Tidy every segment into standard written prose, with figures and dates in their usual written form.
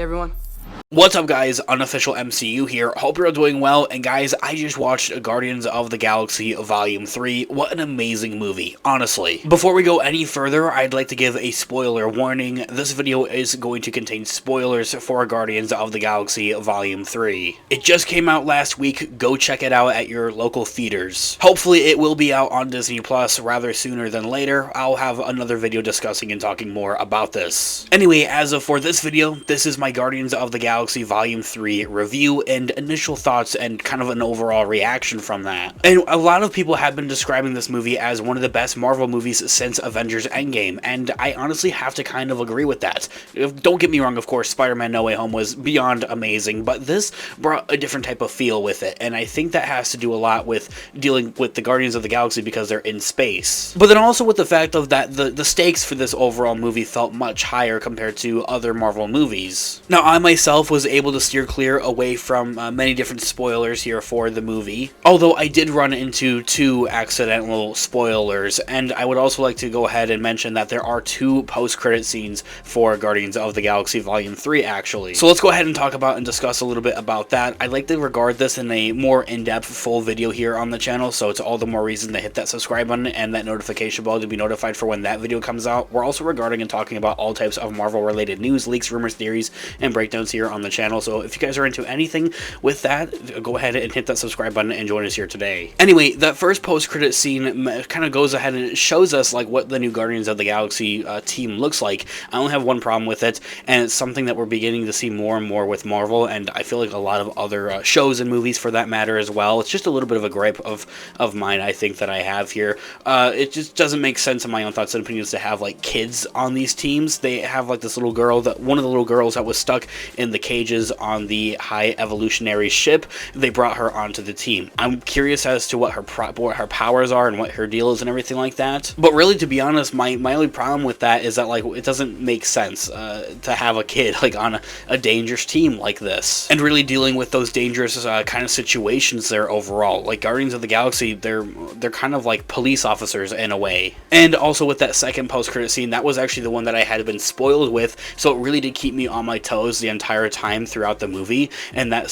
everyone. What's up, guys? Unofficial MCU here. Hope you're all doing well. And guys, I just watched Guardians of the Galaxy Volume 3. What an amazing movie, honestly. Before we go any further, I'd like to give a spoiler warning. This video is going to contain spoilers for Guardians of the Galaxy Volume 3. It just came out last week. Go check it out at your local theaters. Hopefully it will be out on Disney Plus rather sooner than later. I'll have another video discussing and talking more about this. Anyway, as of for this video, this is my Guardians of the Galaxy Volume 3 review and initial thoughts and kind of an overall reaction from that. And a lot of people have been describing this movie as one of the best Marvel movies since Avengers Endgame, and I honestly have to kind of agree with that. Don't get me wrong, of course, Spider-Man No Way Home was beyond amazing, but this brought a different type of feel with it, and I think that has to do a lot with dealing with the Guardians of the Galaxy because they're in space. But then also with the fact of that the stakes for this overall movie felt much higher compared to other Marvel movies. Now, I myself was able to steer clear away from many different spoilers here for the movie, although I did run into two accidental spoilers, and I would also like to go ahead and mention that there are two post-credit scenes for Guardians of the Galaxy Volume 3 actually. So let's go ahead and talk about and discuss a little bit about that. I'd like to regard this in a more in-depth full video here on the channel, so it's all the more reason to hit that subscribe button and that notification bell to be notified for when that video comes out. We're also regarding and talking about all types of Marvel related news, leaks, rumors, theories, and breakdowns here on the channel, so if you guys are into anything with that, go ahead and hit that subscribe button and join us here today. Anyway, that first post-credit scene kind of goes ahead and shows us like what the new Guardians of the Galaxy team looks like. I only have one problem with it, and it's something that we're beginning to see more and more with Marvel, and I feel like a lot of other shows and movies for that matter as well. It's just a little bit of a gripe of mine, I think, that I have here. It just doesn't make sense in my own thoughts and opinions to have like kids on these teams. They have like this little girl, one of the little girls that was stuck in the cages on the high evolutionary ship. They brought her onto the team. I'm curious as to what her powers are and what her deal is and everything like that. But really, to be honest, my only problem with that is that like it doesn't make sense to have a kid like on a dangerous team like this, and really dealing with those dangerous kind of situations there overall. Like Guardians of the Galaxy, they're kind of like police officers in a way. And also with that second post-credit scene, that was actually the one that I had been spoiled with, so it really did keep me on my toes the entire time throughout the movie. And that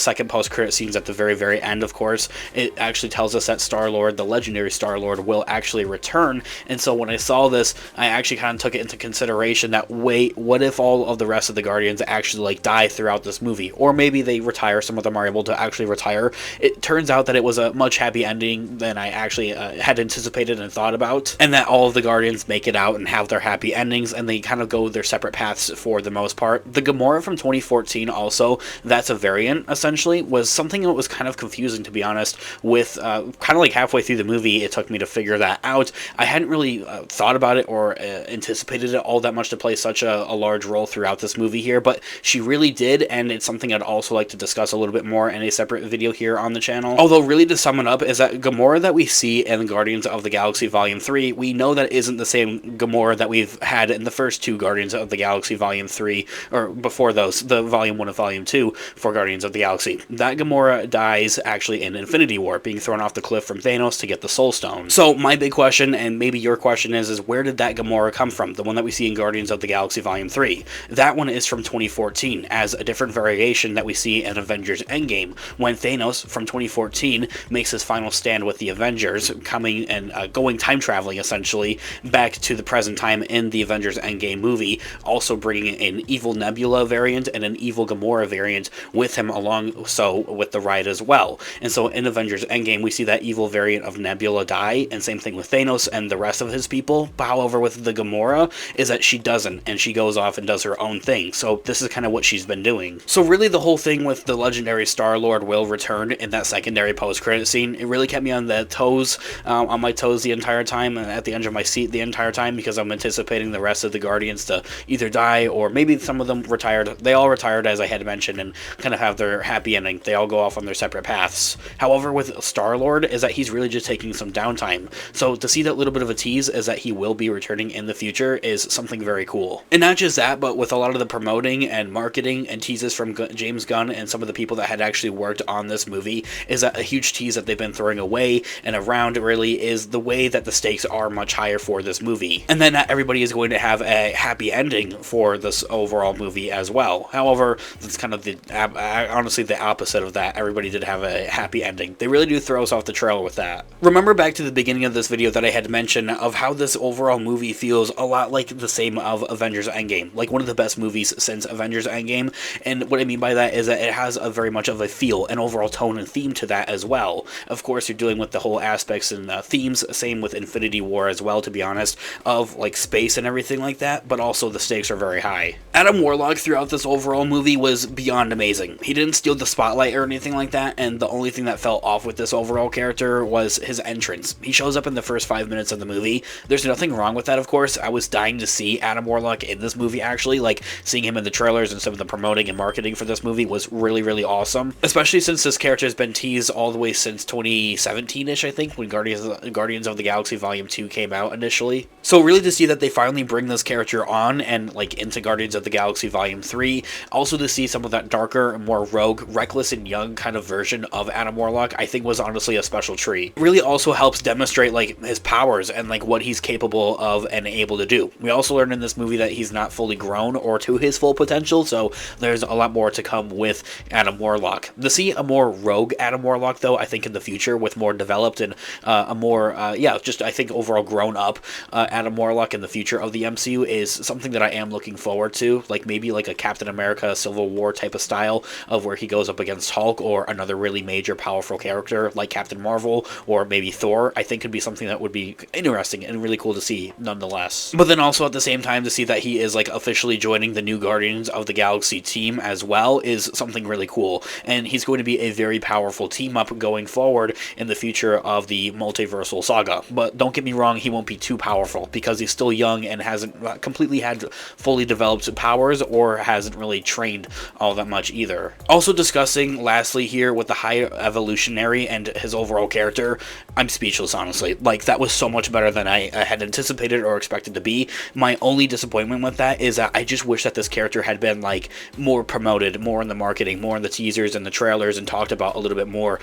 second post-credit scene's at the very end, of course. It actually tells us that Star-Lord, the legendary Star-Lord, will actually return. And so when I saw this, I actually kind of took it into consideration that, wait, what if all of the rest of the Guardians actually like die throughout this movie? Or maybe they retire, some of them are able to actually retire. It turns out that it was a much happy ending than I actually had anticipated and thought about, and that all of the Guardians make it out and have their happy endings, and they kind of go their separate paths for the most part. The Gamora from 2014 also, that's a variant essentially, was something that was kind of confusing, to be honest, with kind of like halfway through the movie it took me to figure that out. I hadn't really thought about it or anticipated it all that much to play such a large role throughout this movie here, but she really did, and it's something I'd also like to discuss a little bit more in a separate video here on the channel. Although really, to sum it up, is that Gamora that we see in Guardians of the Galaxy Volume 3, we know that isn't the same Gamora that we've had in the first two Guardians of the Galaxy Volume 3, or before those, the Volume 1 and Volume 2 for Guardians of the Galaxy. That Gamora dies actually in Infinity War, being thrown off the cliff from Thanos to get the Soul Stone. So my big question, and maybe your question is where did that Gamora come from? The one that we see in Guardians of the Galaxy Volume 3. That one is from 2014, as a different variation that we see in Avengers Endgame, when Thanos from 2014 makes his final stand with the Avengers, coming and going time traveling essentially back to the present time in the Avengers Endgame movie, also bringing an evil Nebula variant and an evil Gamora variant with him along, so with the ride as well. And so in Avengers Endgame we see that evil variant of Nebula die, and same thing with Thanos and the rest of his people. But however, with the Gamora is that she doesn't, and she goes off and does her own thing. So this is kind of what she's been doing. So really the whole thing with the legendary Star-Lord will return in that secondary post-credit scene, it really kept me on the toes, on my toes the entire time, and at the edge of my seat the entire time, because I'm anticipating the rest of the Guardians to either die or maybe some of them retired. They all retired, as I had mentioned, and kind of have their happy ending. They all go off on their separate paths. However, with Star-Lord is that he's really just taking some downtime. So to see that little bit of a tease is that he will be returning in the future is something very cool. And not just that, but with a lot of the promoting and marketing and teases from James Gunn and some of the people that had actually worked on this movie, is that a huge tease that they've been throwing away and around really is the way that the stakes are much higher for this movie. And then not everybody is going to have a happy ending for this overall movie as well. well. However, that's kind of honestly the opposite of that. Everybody did have a happy ending. They really do throw us off the trail with that. Remember back to the beginning of this video that I had mentioned of how this overall movie feels a lot like the same of Avengers Endgame, like one of the best movies since Avengers Endgame. And what I mean by that is that it has a very much of a feel, an overall tone and theme to that as well. Of course, you're dealing with the whole aspects and themes, same with Infinity War as well, to be honest, of like space and everything like that, but also the stakes are very high. Adam Warlock throughout this overall movie was beyond amazing. He didn't steal the spotlight or anything like that, and the only thing that fell off with this overall character was his entrance. He shows up in the first 5 minutes of the movie. There's nothing wrong with that, of course. I was dying to see Adam Warlock in this movie, actually. Like, seeing him in the trailers and some of the promoting and marketing for this movie was really, really awesome. Especially since this character has been teased all the way since 2017-ish, I think, when Guardians of the Galaxy Volume 2 came out initially. So really to see that they finally bring this character on and like into Guardians of the Galaxy Volume 3, also to see some of that darker, more rogue, reckless, and young kind of version of Adam Warlock, I think was honestly a special treat. Really also helps demonstrate like his powers and like what he's capable of and able to do. We also learned in this movie that he's not fully grown or to his full potential, so there's a lot more to come with Adam Warlock. To see a more rogue Adam Warlock, though, I think in the future with more developed and a more, just I think overall grown up Adam Warlock in the future of the MCU is something that I am looking forward to. Like maybe like a Captain America Civil War type of style of where he goes up against Hulk or another really major powerful character like Captain Marvel or maybe Thor. I think could be something that would be interesting and really cool to see nonetheless. But then also at the same time to see that he is like officially joining the new Guardians of the Galaxy team as well is something really cool. And he's going to be a very powerful team up going forward in the future of the multiversal saga. But don't get me wrong, he won't be too powerful because he's still young and hasn't completely had fully developed powers or hasn't really trained all that much either. Also discussing lastly here with the High Evolutionary and his overall character, I'm speechless honestly. Like that was so much better than I had anticipated or expected to be. My only disappointment with that is that I just wish that this character had been like more promoted, more in the marketing, more in the teasers and the trailers, and talked about a little bit more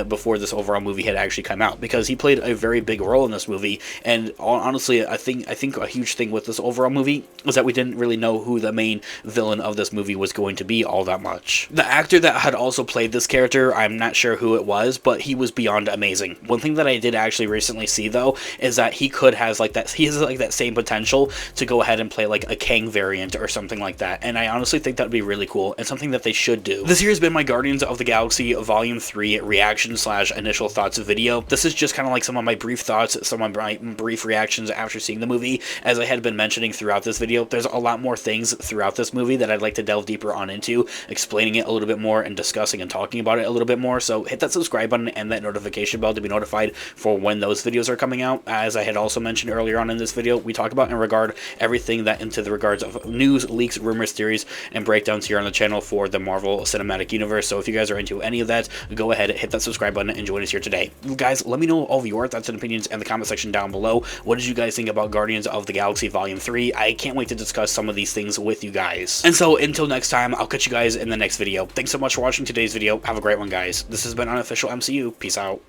before this overall movie had actually come out, because he played a very big role in this movie. And honestly, I think a huge thing with this overall movie was that we didn't really know who the main villain of this movie was going to be all that much. The actor that had also played this character, I'm not sure who it was, but he was beyond amazing. One thing that I did actually recently see though is that he has like that same potential to go ahead and play like a Kang variant or something like that, and I honestly think that would be really cool and something that they should do. This here has been my Guardians of the Galaxy Volume 3 reaction / initial thoughts video. This is just kind of like some of my brief thoughts, some of my brief reactions after seeing the movie. As I had been mentioning throughout this video, there's a lot more things throughout this movie that I'd like to delve deeper on into, explaining it a little bit more and discussing and talking about it a little bit more. So hit that subscribe button and that notification bell to be notified for when those videos are coming out. As I had also mentioned earlier on in this video, we talk about in regard everything that into the regards of news, leaks, rumors, theories, and breakdowns here on the channel for the Marvel Cinematic Universe. So if you guys are into any of that, go ahead, hit that subscribe button, and join us here today. Guys, let me know all of your thoughts and opinions in the comment section down below. What did you guys think about Guardians of the Galaxy Volume 3? I can't wait to discuss some of these things with you guys. And so until next time, I'll catch you guys in the next video. Thanks so much for watching today's video. Have a great one, guys. This has been Unofficial MCU. Peace out.